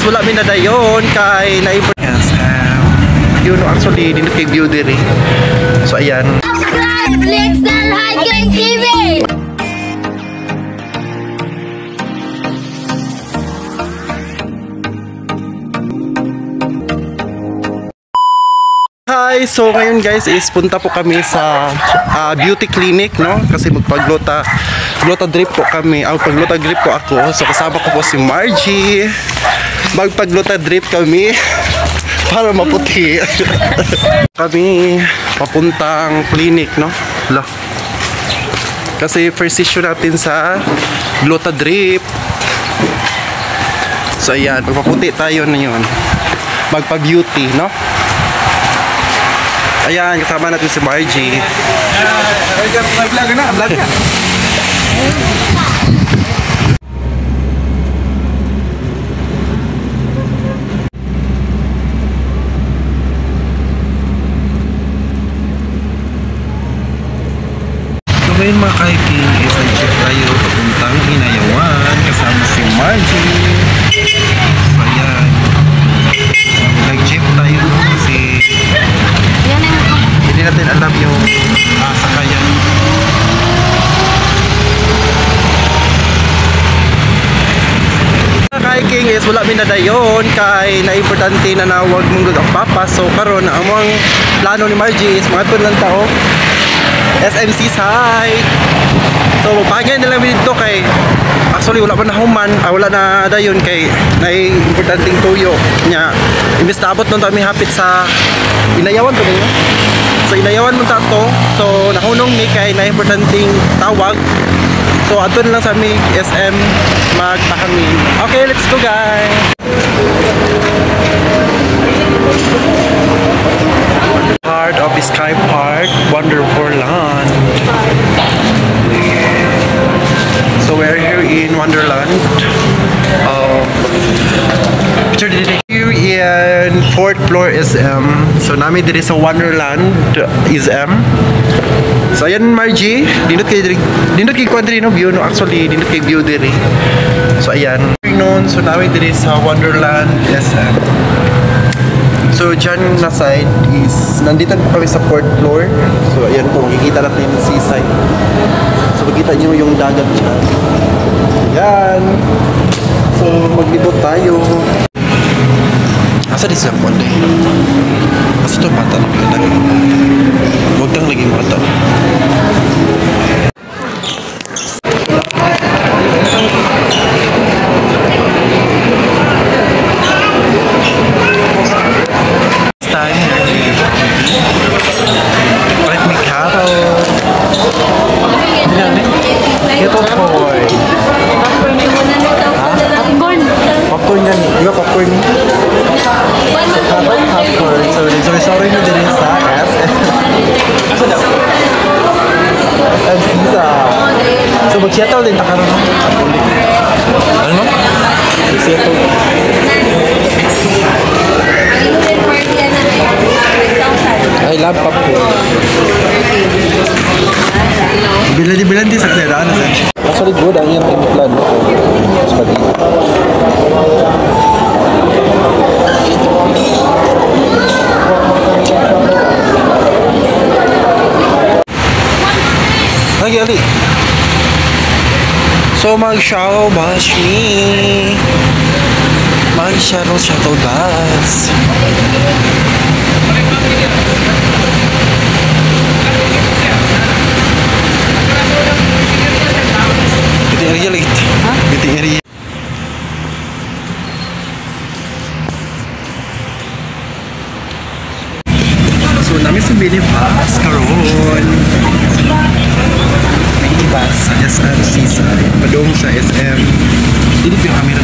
wala mi na dayon kay na-import. Yes, you know, actually dito kay view diri. So ayan. Subscribe, Lex Dan Hiking TV. Hi! So ngayon guys is punta po kami sa beauty clinic, no? Kasi magpagluta drip po kami. Pagluta drip po ako. So kasama ko po si Margie. Magpagluta drip kami para maputi. Kami papuntang clinic, no? Kasi first session natin sa gluta drip. So ayan, magpaputi tayo na yun. Magpa-beauty, no? Ayan, kasama natin si Margie. Vlog na, vlog na. So ngayon mga hiking, isang trip tayo papuntang Inayawan kasama si Margie. So ayan, nag-jeep tayo kasi hindi natin alam yung sakayan. Hiking is wala mi na dayon kay na-importante na nawag mong ang papa. So karon ang among plano ni Margie is mga lang tao SMC site. So magpahagyan nila mi dito kay actually wala pa na human, wala na dayon kay na-importanteng tuyo nya. Imbes na abot nun kami hapit sa Inayawan to ninyo. So Inayawan mo tato. So nahunong ni kay na-importanteng tawag. So ato na lang sa aming SM magpahangin. Okay, let's go guys. Part of the Sky Park Wonderland. So we're here in Wonderland. Here in 4th floor SM. So namin diri sa Wonderland SM. So ayan Margie, dindot kay kwadri no view no, actually dindot kay view diri. So ayan. Noon so namin diri sa Wonderland SM. So dyan na side is nandito po kami sa 4th floor. So ayan po, makikita natin yung seaside. So makikita nyo yung dagat dyan. Ayan. So maglibot tayo. Asa di sa konde? Asa to bata na kita? Huwag kang lagi mata. Let me carol. Ito boy. Popcorn yan. Di ba popcorn ni? Popcorn. Sorry na din sa SM. Asa daw? SM sa. So mag-settle din takaroon. Ano? Mag-settle. I love popcorn. Bilan din sa kleraan. Actually good ang yung plan. Spaghetti. Lagi ali. So mag-show bash me. Mag-shuttle bus. Biting area lagi. Biting area. So namin sa minibus karon. Minibus sa SM Seaside. Padong sa SM. Dili yung camera.